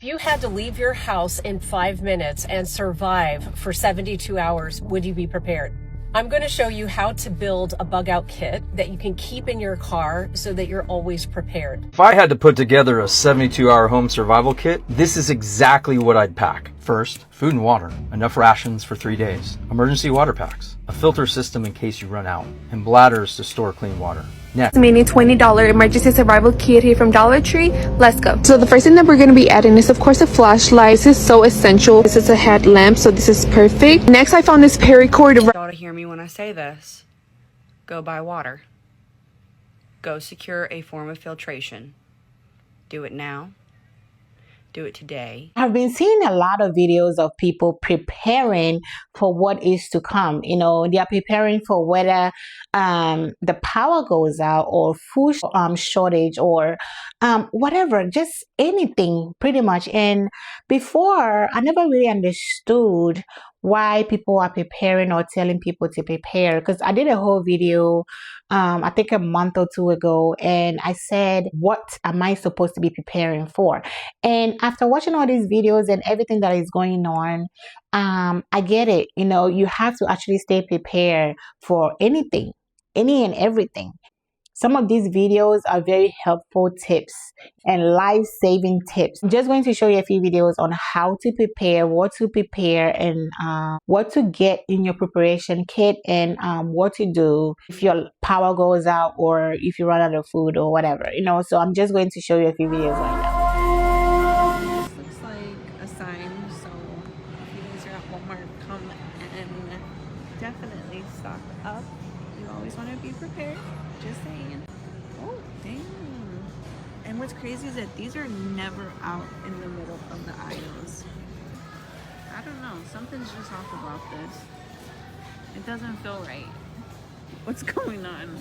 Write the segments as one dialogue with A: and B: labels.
A: If you had to leave your house in 5 minutes and survive for 72 hours, would you be prepared? I'm going to show you how to build a bug out kit that you can keep in your car so that you're always prepared.
B: If I had to put together a 72-hour home survival kit, this is exactly what I'd pack. First, food and water, enough rations for 3 days, emergency water packs, a filter system in case you run out, and bladders to store clean water. Next,
C: Mini $20 emergency survival kit here from Dollar Tree. Let's go. So the first thing that we're going to be adding is of course a flashlight. This is so essential. This is a headlamp, so this is perfect. Next, I found this paracord.
D: Y'all to hear me when I say this. Go buy water. Go secure a form of filtration. Do it now. Do it today.
E: I've been seeing a lot of videos of people preparing for what is to come. You know, they are preparing for whether the power goes out or food shortage or whatever, just anything pretty much. And before, I never really understood why people are preparing or telling people to prepare, because I did a whole video I think a month or two ago, and I said, what am I supposed to be preparing for? And after watching all these videos and everything that is going on, I get it. You know, you have to actually stay prepared for anything, any and everything. Some of these videos are very helpful tips and life-saving tips. I'm just going to show you a few videos on how to prepare, what to prepare, and what to get in your preparation kit, and what to do if your power goes out or if you run out of food or whatever, you know. So I'm just going to show you a few videos right now.
F: This looks like a sign, so if you guys are at Walmart, come and definitely stock up. You always want to be prepared. Just saying. Oh, damn. And what's crazy is that these are never out in the middle of the aisles. I don't know. Something's just off about this. It doesn't feel right. What's going on?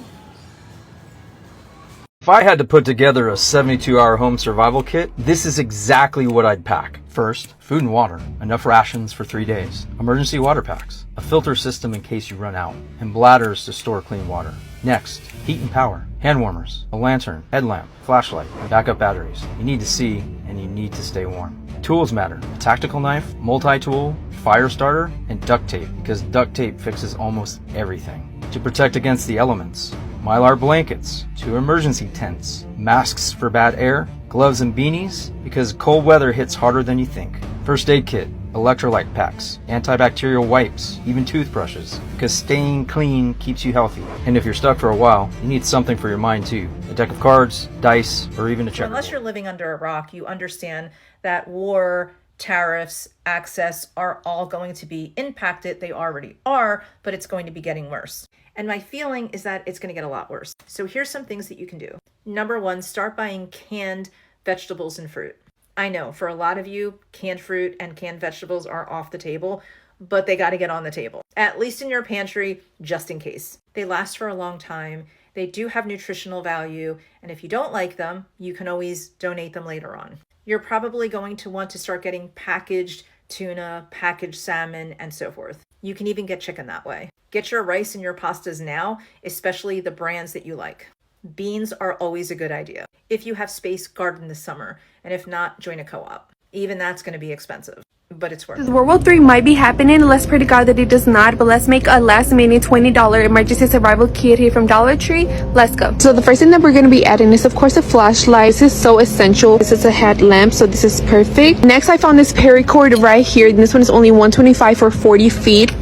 B: if I had to put together a 72-hour home survival kit, this is exactly what I'd pack. First, food and water, enough rations for 3 days, emergency water packs, a filter system in case you run out, and bladders to store clean water. Next, heat and power, hand warmers, a lantern, headlamp, flashlight, and backup batteries. You need to see and you need to stay warm. Tools matter: a tactical knife, multi-tool, fire starter, and duct tape, because duct tape fixes almost everything. To protect against the elements, Mylar blankets, 2 emergency tents, masks for bad air, gloves and beanies, because cold weather hits harder than you think. First aid kit, electrolyte packs, antibacterial wipes, even toothbrushes, because staying clean keeps you healthy. And if you're stuck for a while, you need something for your mind too. A deck of cards, dice, or even a checker.
A: Unless you're living under a rock, you understand that war, tariffs, access are all going to be impacted. They already are, but it's going to be getting worse. And my feeling is that it's going to get a lot worse. So here's some things that you can do. Number 1, start buying canned vegetables and fruit. I know for a lot of you, canned fruit and canned vegetables are off the table, but they got to get on the table, at least in your pantry, just in case. They last for a long time. They do have nutritional value. And if you don't like them, you can always donate them later on. You're probably going to want to start getting packaged tuna, packaged salmon, and so forth. You can even get chicken that way. Get your rice and your pastas now, especially the brands that you like. Beans are always a good idea. If you have space, garden this summer. And if not, join a co-op. Even that's going to be expensive, but it's worth it.
C: World War III might be happening. Let's pray to God that it does not, but let's make a last minute $20 emergency survival kit here from Dollar Tree. Let's go. So the first thing that we're going to be adding is of course a flashlight. This is so essential. This is a headlamp, so this is perfect. Next, I found this paracord right here. This one is only $125 for 40 feet.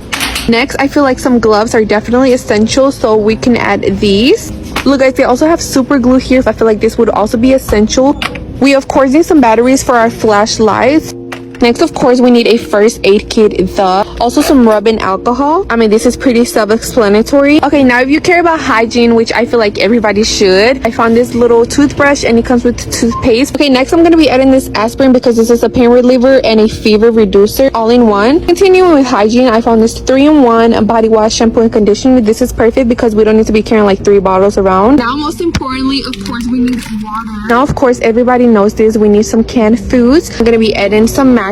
C: Next, I feel like some gloves are definitely essential, so we can add these. Look guys, they also have super glue here. I feel like this would also be essential. We of course need some batteries for our flashlights. Next, of course, we need a first aid kit, also some rubbing alcohol. I mean, this is pretty self-explanatory. Okay, now if you care about hygiene, which I feel like everybody should, I found this little toothbrush and it comes with toothpaste. Okay, next I'm gonna be adding this aspirin because this is a pain reliever and a fever reducer all in one. Continuing with hygiene, I found this 3-in-1 body wash, shampoo, and conditioner. This is perfect because we don't need to be carrying like 3 bottles around. Now, most importantly, of course, we need water. Now, of course, everybody knows this. We need some canned foods. I'm gonna be adding some matches.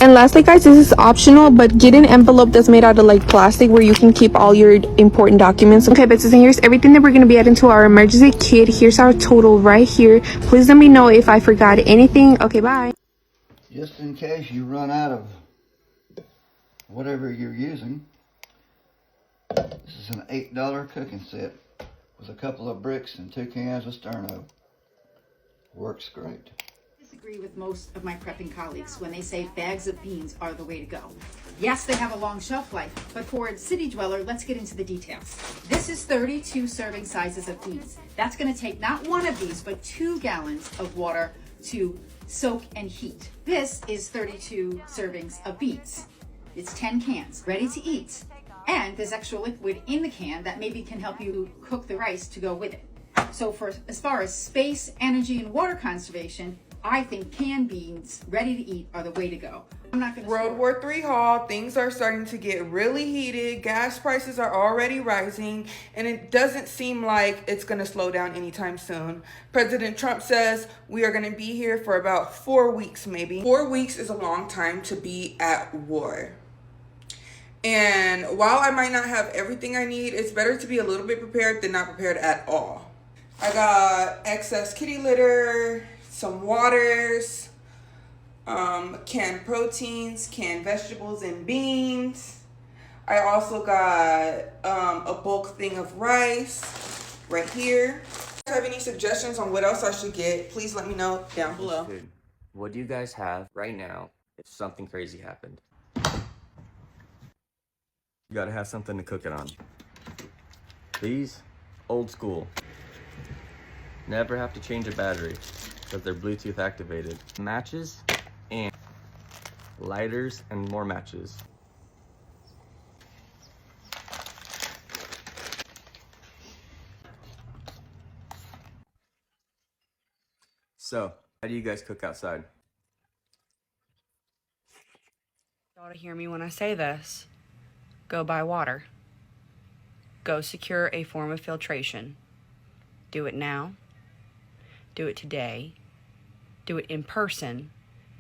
C: And lastly guys, this is optional, but get an envelope that's made out of like plastic where you can keep all your important documents. Okay, but so here's everything that we're going to be adding to our emergency kit. Here's our total right here. Please let me know if I forgot anything. Okay, bye.
G: just in case you run out of whatever you're using. This is an $8 cooking set with a couple of bricks and 2 cans of sterno. Works great.
H: I disagree with most of my prepping colleagues when they say bags of beans are the way to go. Yes, they have a long shelf life, but for a city dweller, let's get into the details. This is 32 serving sizes of beans. That's going to take not one of these, but 2 gallons of water to soak and heat. This is 32 servings of beans. It's 10 cans, ready to eat. And there's extra liquid in the can that maybe can help you cook the rice to go with it. So as far as space, energy, and water conservation, I think canned beans ready to eat are the way to go. I'm not gonna
I: World War III haul, things are starting to get really heated. Gas prices are already rising, and it doesn't seem like it's going to slow down anytime soon. President Trump says we are going to be here for about 4 weeks, maybe. 4 weeks is a long time to be at war. And while I might not have everything I need, it's better to be a little bit prepared than not prepared at all. I got excess kitty litter, some waters, canned proteins, canned vegetables and beans. I also got a bulk thing of rice right here. If you have any suggestions on what else I should get, please let me know down below.
J: Dude, what do you guys have right now if something crazy happened? You gotta have something to cook it on. These, old school. Never have to change a battery because they're Bluetooth activated. Matches and lighters and more matches. So, how do you guys cook outside?
D: You ought to hear me when I say this. Go buy water. Go secure a form of filtration. Do it now. Do it today. Do it in person.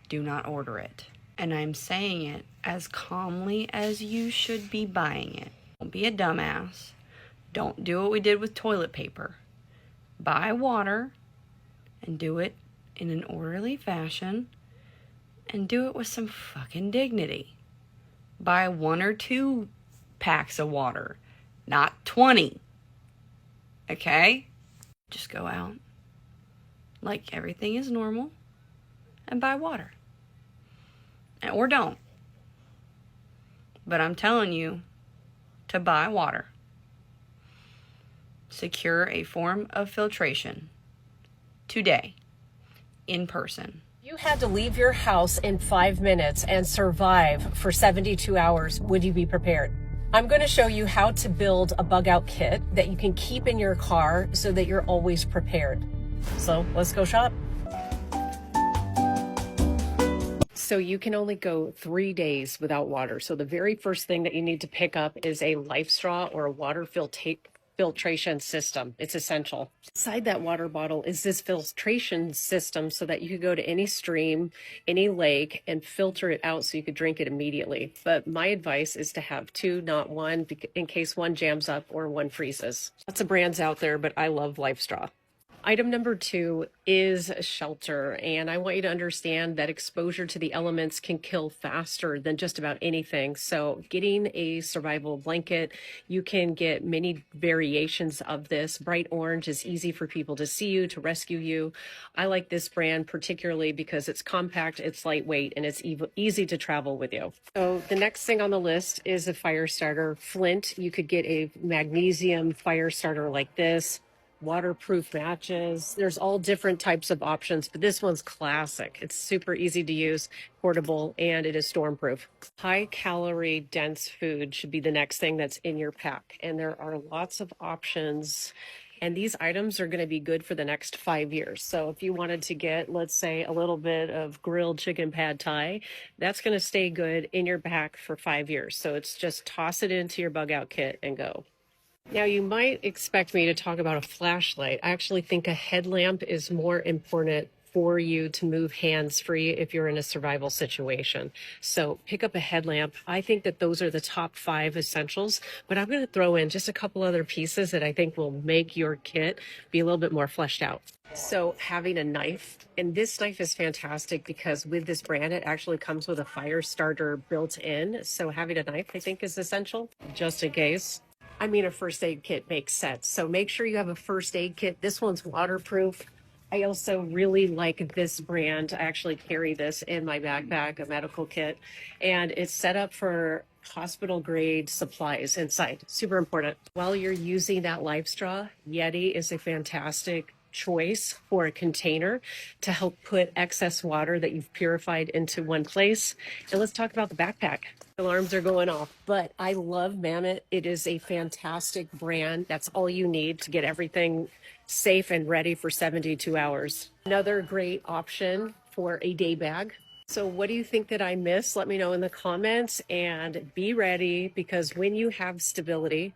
D: Do not order it. And I'm saying it as calmly as you should be buying it. Don't be a dumbass. Don't do what we did with toilet paper. Buy water and do it in an orderly fashion and do it with some fucking dignity. Buy 1 or 2 packs of water, not 20. Okay? Just go out like everything is normal and buy water. Or don't. But I'm telling you to buy water. Secure a form of filtration today in person.
K: You had to leave your house in 5 minutes and survive for 72 hours. Would you be prepared? I'm going to show you how to build a Bugout kit that you can keep in your car so that you're always prepared. So let's go shop. So you can only go 3 days without water. So the very first thing that you need to pick up is a life straw or a water filtration system. It's essential. Inside that water bottle is this filtration system so that you could go to any stream, any lake, and filter it out so you could drink it immediately. But my advice is to have 2, not 1, in case one jams up or one freezes. Lots of brands out there, but I love Life Straw. Item number 2 is shelter, and I want you to understand that exposure to the elements can kill faster than just about anything. So getting a survival blanket, you can get many variations of this. Bright orange is easy for people to see you, to rescue you. I like this brand particularly because it's compact, it's lightweight, and it's easy to travel with you. So the next thing on the list is a fire starter. Flint, you could get a magnesium fire starter like this. Waterproof matches. There's all different types of options, but this one's classic. It's super easy to use, portable, and it is stormproof. High calorie dense food should be the next thing that's in your pack. And there are lots of options. And these items are going to be good for the next 5 years. So if you wanted to get, let's say, a little bit of grilled chicken pad thai, that's going to stay good in your pack for 5 years. So it's just toss it into your Bugout kit and go. Now, you might expect me to talk about a flashlight. I actually think a headlamp is more important for you to move hands free if you're in a survival situation. So pick up a headlamp. I think that those are the top 5 essentials, but I'm going to throw in just a couple other pieces that I think will make your kit be a little bit more fleshed out. So having a knife, and this knife is fantastic because with this brand, it actually comes with a fire starter built in. So having a knife, I think, is essential just in case. I mean, a first aid kit makes sense. So make sure you have a first aid kit. This one's waterproof. I also really like this brand. I actually carry this in my backpack, a medical kit, and it's set up for hospital grade supplies inside. Super important. While you're using that life straw, Yeti is a fantastic choice for a container to help put excess water that you've purified into one place. And let's talk about the backpack. Alarms are going off, but I love Mammoth. It is a fantastic brand. That's all you need to get everything safe and ready for 72 hours. Another great option for a day bag. So what do you think that I missed? Let me know in the comments, and be ready, because when you have stability,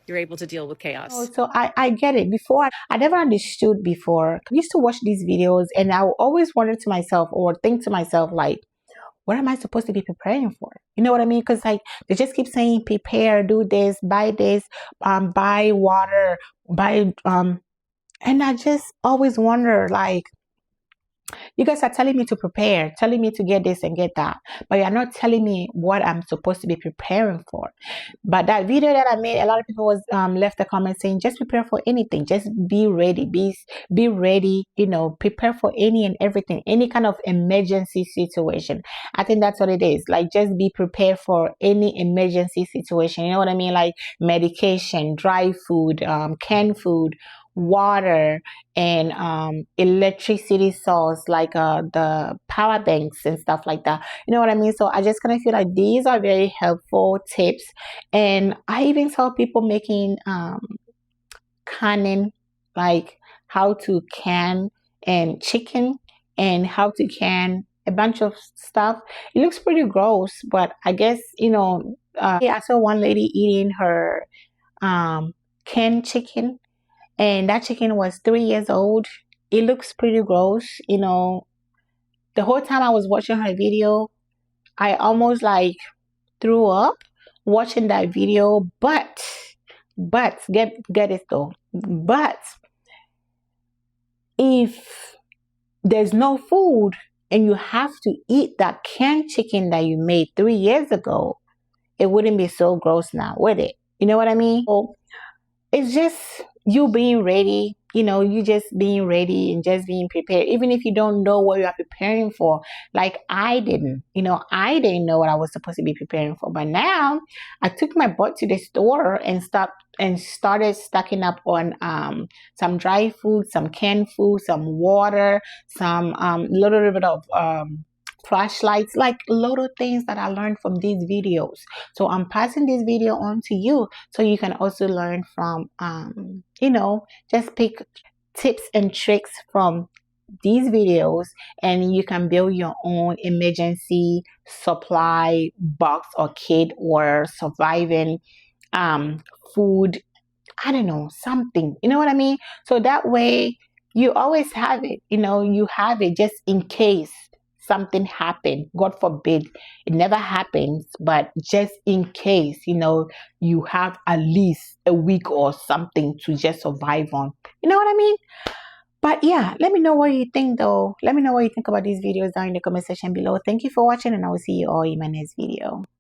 K: you're able to deal with chaos.
E: Oh, so I get it. Before, I never understood before. I used to watch these videos and I always wonder to myself or think to myself, like, what am I supposed to be preparing for? You know what I mean? Because like they just keep saying, prepare, do this, buy water, buy and I just always wonder, like, you guys are telling me to prepare, telling me to get this and get that, but you're not telling me what I'm supposed to be preparing for. But that video that I made, a lot of people was left a comment saying, just prepare for anything, just be ready, be ready, you know, prepare for any and everything, any kind of emergency situation. I think that's what it is. Like, just be prepared for any emergency situation. You know what I mean? Like medication, dry food, canned food, water, and electricity source, like the power banks and stuff like that. You know what I mean? So I just kind of feel like these are very helpful tips. And I even saw people making canning, like how to can and chicken and how to can a bunch of stuff. It looks pretty gross, but I guess, you know, I saw one lady eating her canned chicken, and that chicken was 3 years old. It looks pretty gross, you know. The whole time I was watching her video, I almost like threw up watching that video. But get it though. But if there's no food and you have to eat that canned chicken that you made 3 years ago, it wouldn't be so gross now, would it? You know what I mean? So it's just you being ready, you know, you just being ready and just being prepared, even if you don't know what you are preparing for. Like I didn't know what I was supposed to be preparing for. But now I took my butt to the store and started stocking up on some dry food, some canned food, some water, some little bit of flashlights, like little things that I learned from these videos. So I'm passing this video on to you so you can also learn from you know, just pick tips and tricks from these videos and you can build your own emergency supply box or kit or surviving food, I don't know, something, you know what I mean? So that way you always have it, you know, you have it just in case something happened. God forbid it never happens, but just in case, you know, you have at least a week or something to just survive on. You know what I mean? But yeah, let me know what you think though. Let me know what you think about these videos down in the comment section below. Thank you for watching, and I will see you all in my next video.